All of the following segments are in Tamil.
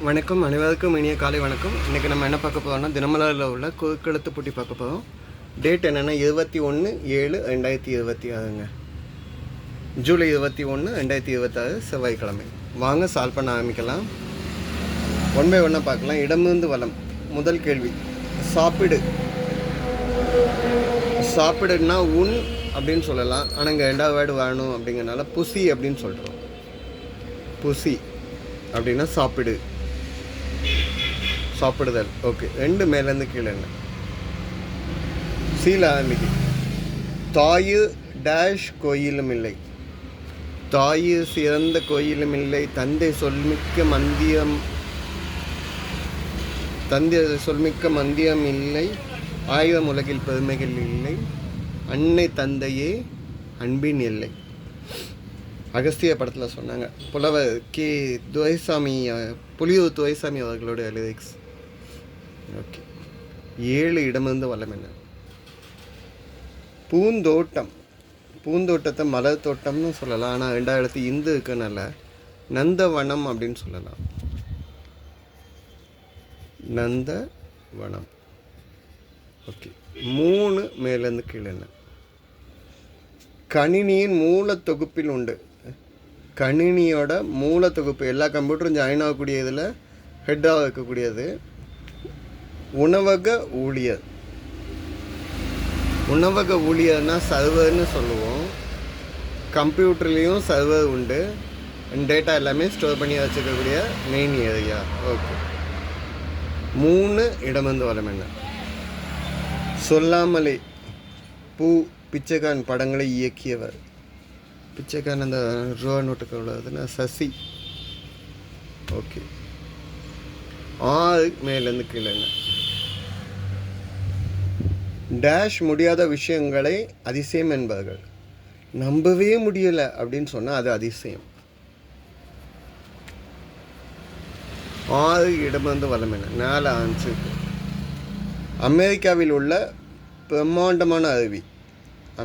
வணக்கம், அனைவருக்கும் இனிய காலை வணக்கம். இன்றைக்கி நம்ம என்ன பார்க்க போகிறோம்னா, தினமலரில் உள்ள குறுக்கெழுத்து போட்டி பார்க்க போகிறோம். டேட் என்னென்னா 21/7/2026ங்க. ஜூலை 21/2026 செவ்வாய்க்கிழமை. வாங்க சால்வ் பண்ண ஆரம்பிக்கலாம். ஒன் பை ஒன்னாக பார்க்கலாம். இடமிருந்து வலம். முதல் கேள்வி, சாப்பிடு. சாப்பிடுன்னா உன் அப்படின்னு சொல்லலாம். ஆனால் இங்கே ரெண்டாவது வேர்டு வேணும் அப்படிங்கிறனால புசி அப்படின்னு சொல்கிறோம். புசி அப்படின்னா சாப்பிடு, சாப்பிடுதல். ஓகே, ரெண்டு மேலேருந்து கீழே என்ன சீல ஆரம்பிக்கு. தாயு டேஷ் கோயிலும் இல்லை. தாயு சிறந்த கோயிலும் இல்லை. தந்தை சொல்மிக்க மந்தியம் இல்லை. ஆயுதம் உலகில் பெருமைகள் இல்லை. அன்னை தந்தையே அன்பின் இல்லை. அகஸ்திய படத்தில் சொன்னாங்க. புலவர் கே துரைசாமி, புலியூர் துரைசாமி அவர்களோட லிரிக்ஸ். ஓகே, 7 இடமிருந்து வலம் என்ன? பூந்தோட்டம். பூந்தோட்டத்தை மலர் தோட்டம்னு சொல்லலாம். ஆனால் 2 இந்து இருக்கனால நந்தவனம் அப்படின்னு சொல்லலாம். நந்தவனம். ஓகே, 3 மேலேருந்து கீழே என்ன? கணினியின் மூல தொகுப்பில் உண்டு. கணினியோட மூல தொகுப்பு, எல்லா கம்ப்யூட்டரும் ஜாயின் ஆகக்கூடிய இதில் ஹெட்டாக இருக்கக்கூடியது உணவக ஊழியர். உணவக ஊழியர்னா சர்வர்னு சொல்லுவோம். கம்ப்யூட்டர்லேயும் சர்வர் உண்டு. டேட்டா எல்லாமே ஸ்டோர் பண்ணி வச்சுக்கக்கூடிய மெயின் ஏரியா. ஓகே, 3 இடமிருந்து வலம் என்ன? சொல்லாமலே. பூ பிச்சைக்கான் படங்களை இயக்கியவர். பிச்சைக்கான் அந்த ரூபா நோட்டுக்கு உள்ளதுன்னா சசி. ஓகே, 6 மேலேருந்து கீழே என்ன? டேஷ் முடியாத விஷயங்களை அதிசயம் என்பார்கள். நம்பவே முடியலை அப்படின்னு சொன்னால் அது அதிசயம். 6 இடமிருந்து வலம் என்ன? 4 ஆன்சர். அமெரிக்காவில் உள்ள பிரம்மாண்டமான அருவி.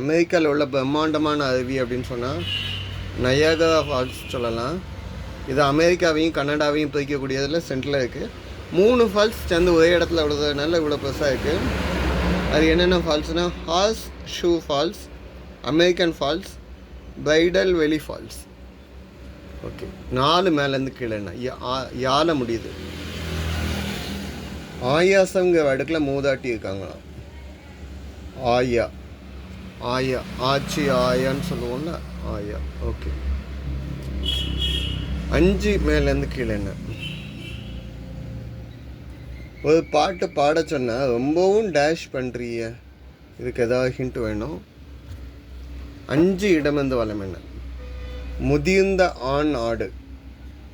அமெரிக்காவில் உள்ள பிரம்மாண்டமான அருவி அப்படின்னு சொன்னால் நயாகரா ஃபால்ஸ் சொல்லலாம். இது அமெரிக்காவையும் கனடாவையும் பிரிக்கக்கூடியதில் சென்டரில் இருக்குது. 3 ஃபால்ஸ் சேர்ந்து ஒரே இடத்துல விடுறதுனால இவ்வளோ பெருசாக இருக்குது. அது என்னென்ன ஃபால்ஸ்னால் horse shoe falls, American falls, bridal veil falls. Okay, 4 மேலேருந்து கீழே என்ன? யாழ முடியுது. ஆயாசங்கிற அடுக்கில் மூதாட்டி இருக்காங்களாம். ஆயா, ஆயா, ஆச்சி ஆயான்னு சொல்லுவோம்ல, ஆயா. ஓகே, 5 மேலேருந்து கீழே என்ன? ஒரு பாட்டு பாட சொன்னால் ரொம்பவும் டேஷ் பண்ணுறிய. இதுக்கு ஏதாவது ஹிண்ட் வேணும். 5 இடமிருந்து வலம் என்ன? முதிர்ந்த ஆண் ஆடு.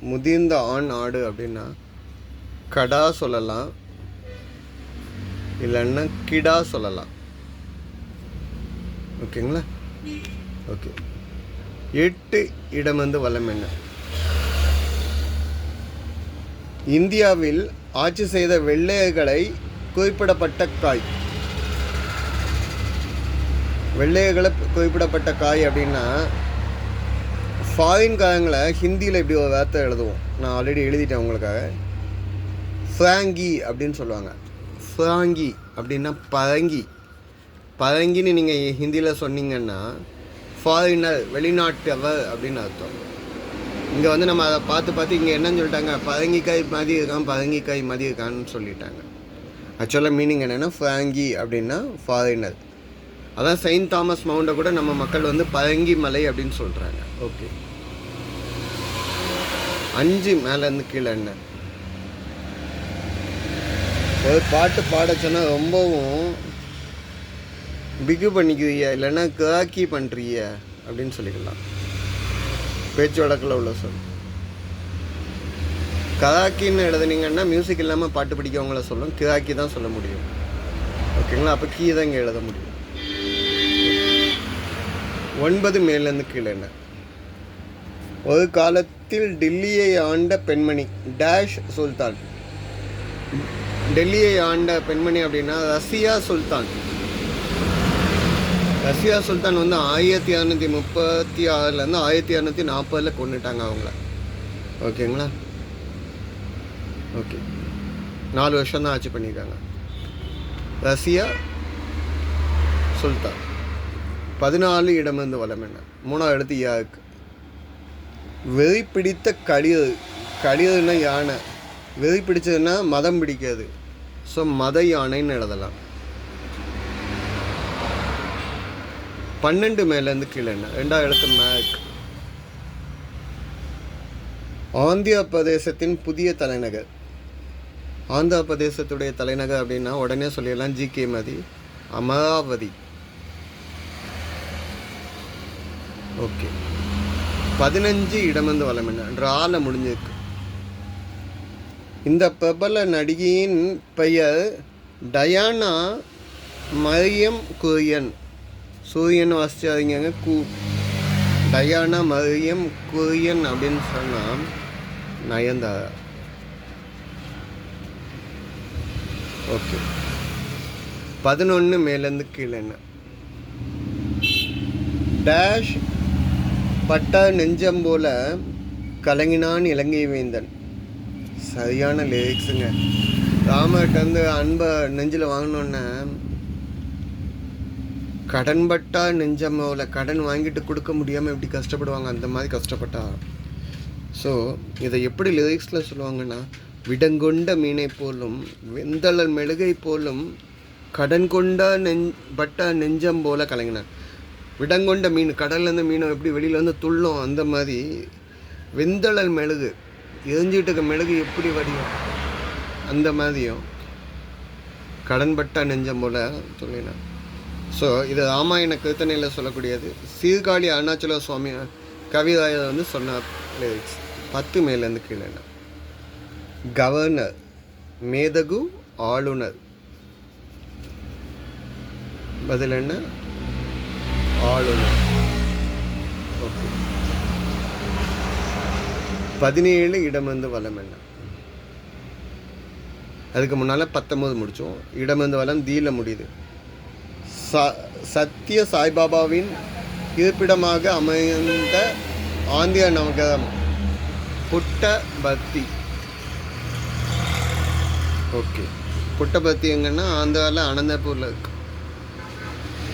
முதிர்ந்த ஆண் ஆடு அப்படின்னா கடா சொல்லலாம், இல்லைன்னா கிடா சொல்லலாம். ஓகேங்களா? ஓகே, 8 இடமிருந்து வலம் என்ன? இந்தியாவில் ஆட்சி செய்த வெள்ளையர்களை குறிப்பிடப்பட்ட காய். வெள்ளையர்களை குறிப்பிடப்பட்ட காய் அப்படின்னா ஃபாரின்காரங்களை ஹிந்தியில் இப்படி ஒரு வார்த்தை எழுதுவோம். நான் ஆல்ரெடி எழுதிட்டேன் உங்களுக்காக. ஃப்ராங்கி அப்படின்னு சொல்லுவாங்க. ஃப்ராங்கி அப்படின்னா பரங்கி. பரங்கின்னு நீங்கள் ஹிந்தியில் சொன்னீங்கன்னா ஃபாரினர், வெளிநாட்டவர் அப்படின்னு அர்த்தம். இங்கே வந்து நம்ம அதை பார்த்து இங்கே என்னன்னு சொல்லிட்டாங்க, பரங்கிக்காய் மதி இருக்கான், பரங்கிக்காய் மதி இருக்கான்னு சொல்லிட்டாங்க. ஆக்சுவலாக மீனிங் என்னென்னா ஃப்ராங்கி அப்படின்னா ஃபாரினர். அதான் செயின்ட் தாமஸ் மவுண்டை கூட நம்ம மக்கள் வந்து பரங்கி மலை அப்படின்னு சொல்கிறாங்க. ஓகே, 5 மேலேருந்து கீழே என்ன? ஒரு பாட்டு பாட சொன்னால் ரொம்பவும் பிகு பண்ணிக்குவிய, இல்லைன்னா கிராக்கி பண்ணுறிய அப்படின்னு சொல்லிக்கலாம். பேச்சு வழக்கில் உள்ள சொல். கராக்கின்னு எழுதுனீங்கன்னா மியூசிக் இல்லாமல் பாட்டு படிக்கவங்கள சொல்லும். கிராக்கி தான் சொல்ல முடியும். ஓகேங்களா? அப்போ கீ தான் இங்கே எழுத முடியும். 9 மேலேருந்து கீழே என்ன? ஒரு காலத்தில் டெல்லியை ஆண்ட பெண்மணி டேஷ் சுல்தான். டெல்லியை ஆண்ட பெண்மணி அப்படின்னா ரசியா சுல்தான். ரஷ்யா சுல்தான் வந்து 1636 1640 கொண்டுட்டாங்க அவங்கள. ஓகேங்களா? ஓகே, 4 வருஷம் தான் ஆட்சி பண்ணியிருக்காங்க. ரஷ்யா சுல்தான். 14 இடமிருந்து வளம் என்ன? 3வது இடத்து யாருக்கு? வெறி பிடித்த கழிவுன்னா யானை. வெறி பிடிச்சதுன்னா மதம் பிடிக்காது. ஸோ மத யானைன்னு எழுதலாம். 12 மேலேருந்து கீழே என்ன? 2வது இடத்து மேக். ஆந்திர பிரதேசத்தின் புதிய தலைநகர். ஆந்திர பிரதேசத்துடைய தலைநகர் அப்படின்னா உடனே சொல்லிடலாம் ஜிகே மதி, அமராவதி. ஓகே, 15 இடமிருந்து வளம் என்ன? ட்ரால முடிஞ்சிருக்கு. இந்த பிரபல நடிகையின் பெயர் டயானா மரியம் குரியன். சூரியன் வாசிச்சாதீங்க, டயானா மரியம் குரியன் அப்படின்னு சொன்னால் நயன்தாரா. ஓகே, 11 மேலேருந்து கீழே என்ன? டேஷ் பட்ட நெஞ்சம் போல கலங்கினான் இலங்கை வேந்தன். சரியான லிரிக்ஸுங்க. ராமர்கிட்ட வந்து அன்பை நெஞ்சில் வாங்கினோன்னே கடன் பட்டா நெஞ்சம் போல, கடன் வாங்கிட்டு கொடுக்க முடியாமல் எப்படி கஷ்டப்படுவாங்க, அந்த மாதிரி கஷ்டப்பட்டா. ஸோ இதை எப்படி லிரிக்ஸில் சொல்லுவாங்கன்னா, விடங்கொண்ட மீனை போலும் வெந்தளர் மெழுகை போலும் கடன் கொண்ட பட்ட நெஞ்சம் போல கலங்கினான். விடங்கொண்ட மீன், கடல்லேருந்து மீனை எப்படி வெளியில் வந்து துள்ளும், அந்த மாதிரி வெந்தளர் மெழுகு, எரிஞ்சிட்டு இருக்க மெழுகு எப்படி வடியும், அந்த மாதிரியும் கடன்பட்ட நெஞ்சம் போல சொல்லினான். ஸோ இது ராமாயண கீர்த்தனையில் சொல்லக்கூடியது. சீர்காழி அருணாச்சல சுவாமி கவிதாயர் வந்து சொன்ன லிரிக்ஸ். 10 மேலேருந்து கீழே என்ன? கவர்னர், மேதகு, ஆளுநர். பதில் என்ன? ஆளுநர். ஓகே, 17 இடமிருந்து வளம் என்ன? அதுக்கு முன்னால் 19 முடித்தோம். இடமிருந்து வளம் தீல முடியுது. சத்ய சாய்பாபாவின் இருப்பிடமாக அமைந்த ஆந்திர நகரம் புட்டபர்த்தி. ஓகே, புட்டபர்த்தி எங்கன்னா ஆந்திராவில் அனந்தபூரில் இருக்கு.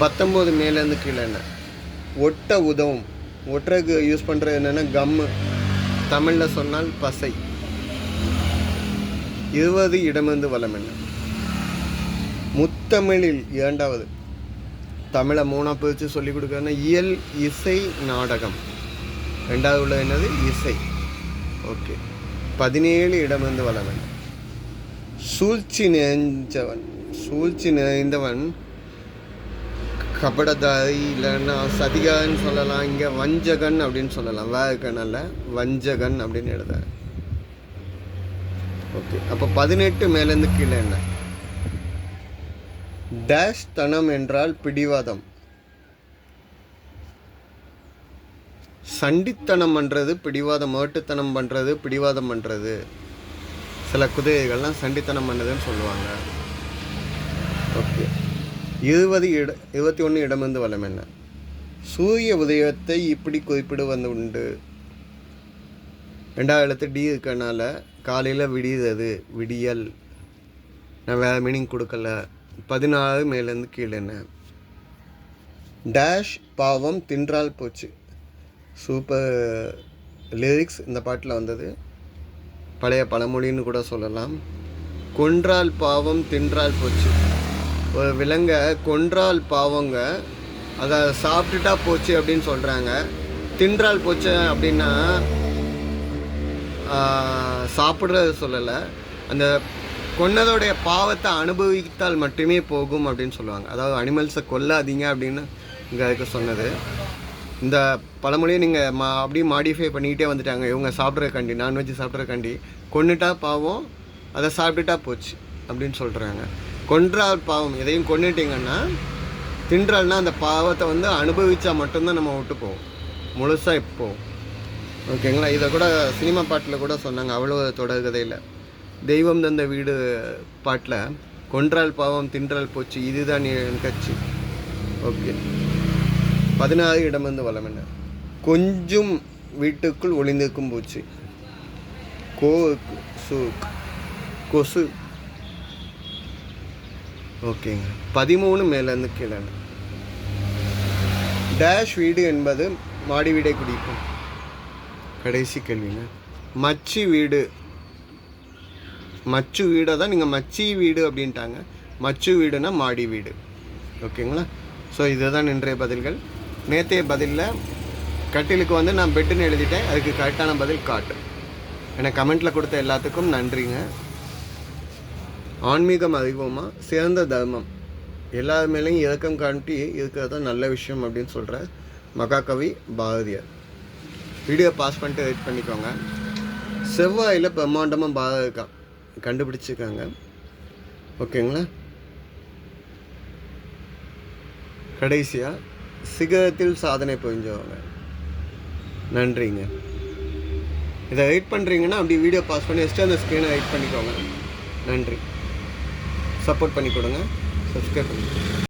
19 மேலேருந்து கீழே என்ன? ஒட்ட உதவும். ஒட்டுறதுக்கு யூஸ் பண்ணுறது என்னென்னா கம்மு, தமிழில் சொன்னால் பசை. 20 இடமிருந்து வளம் என்ன? முத்தமிழில் 2வது. தமிழை 3ஆக பிரித்து சொல்லிக் கொடுக்குறதுனா இயல், இசை, நாடகம். 2வது உள்ள என்னது? இசை. ஓகே, 17 இடமிருந்து வளம் என்ன? சூழ்ச்சி நிறைஞ்சவன். சூழ்ச்சி நிறைந்தவன் கபடதாரி, இல்லைன்னா சதிகான்னு சொல்லலாம். இங்கே வஞ்சகன் அப்படின்னு சொல்லலாம். வேகனல்ல, வஞ்சகன் அப்படின்னு எழுத. ஓகே, அப்போ 18 மேலேருந்து கீழே என்ன? டேஷ் தனம் என்றால் பிடிவாதம். சண்டித்தனம் பண்ணுறது பிடிவாதம், மேட்டுத்தனம் பண்ணுறது பிடிவாதம் பண்ணுறது. சில குதிரைகள்லாம் சண்டித்தனம் பண்ணுதுன்னு சொல்லுவாங்க. ஓகே, 21 இடமிருந்து வளம் என்ன? சூரிய உதயத்தை இப்படி குறிப்பிடுவது உண்டு. 2வது எழுத்து டி இருக்கனால காலையில் விடியது, விடியல். நான் வேறு மீனிங் கொடுக்கல. 14 மேலேருந்து கீழே என்ன? டேஷ் பாவம் தின்றால் போச்சு. சூப்பர் லிரிக்ஸ் இந்த பாட்டில் வந்தது. பழைய பழமொழின்னு கூட சொல்லலாம். கொன்றால் பாவம் தின்றால் போச்சு. ஒரு விலங்கை கொன்றால் பாவங்க, அதை சாப்பிட்டுட்டா போச்சு அப்படின்னு சொல்கிறாங்க. தின்றால் போச்சு அப்படின்னா சாப்பிட்றது சொல்லலை, அந்த கொன்னதோடைய பாவத்தை அனுபவித்தால் மட்டுமே போகும் அப்படின்னு சொல்லுவாங்க. அதாவது அனிமல்ஸை கொல்லாதீங்க அப்படின்னு இங்கே அதுக்கு சொன்னது. இந்த பழமொழியை நீங்கள் அப்படியே மாடிஃபை பண்ணிக்கிட்டே வந்துட்டாங்க. இவங்க சாப்பிட்றக்காண்டி, நான்வெஜ் சாப்பிட்றக்காண்டி கொன்னுட்டா பாவம், அதை சாப்பிட்டுட்டா போச்சு அப்படின்னு சொல்கிறாங்க. கொன்றால் பாவம், எதையும் கொன்னுட்டிங்கன்னா, தின்றால்னா அந்த பாவத்தை வந்து அனுபவித்தா மட்டும்தான் நம்ம விட்டு போவோம், முழுசாக இப்போ. ஓகேங்களா? இதை கூட சினிமா பாட்டில் கூட சொன்னாங்க. அவ்வளோ தொடர்கதையில் தெய்வம் தந்த வீடு பாட்டில் கொன்றால் பாவம் தின்றால் போச்சு, இதுதான் என் கட்சி. ஓகே, 16 இடமிருந்து வளம் என்ன? கொஞ்சம் வீட்டுக்குள் ஒளிந்திருக்கும் பூச்சி. கோக் சூக். கொசு. ஓகேங்க. 13 மேலேருந்து கீழே. டேஷ் வீடு என்பது மாடி வீடை குடிக்கும். கடைசி கேள்விங்க. மச்சி வீடு. மச்சு வீடை தான் நீங்கள் மச்சி வீடு அப்படின்ட்டாங்க. மச்சு வீடுனா மாடி வீடு. ஓகேங்களா? ஸோ இதுதான் இன்றைய பதில்கள். நேற்றைய பதிலில் கட்டிலுக்கு வந்து நான் பெட்டுன்னு எழுதிட்டேன். அதுக்கு கரெக்டான பதில் காட்டு. எனக்கு கமெண்ட்டில் கொடுத்த எல்லாத்துக்கும் நன்றிங்க. ஆன்மீகம் அதிகமாக சிறந்த தர்மம், எல்லார் மேலேயும் இறக்கம் காட்டி இருக்கிறது தான் நல்ல விஷயம் அப்படின்னு சொல்கிற மகாகவி பாரதியார். வீடியோ பாஸ் பண்ணிட்டு வெயிட் பண்ணிக்கோங்க. செவ்வாயில் பிரம்மாண்டமாக பாரதிக்கான் கண்டுபிடிச்சிருக்காங்க. ஓகேங்களா? கடைசியாக சிகரத்தில் சாதனை புரிஞ்சவங்க. நன்றிங்க. இதை வெயிட் பண்ணுறீங்கன்னா அப்படி வீடியோ பாஸ் பண்ணி வச்சுட்டு அந்த ஸ்க்ரீனை வெயிட் பண்ணிக்கோங்க. நன்றி. சப்போர்ட் பண்ணி கொடுங்க. சப்ஸ்கிரைப் பண்ணி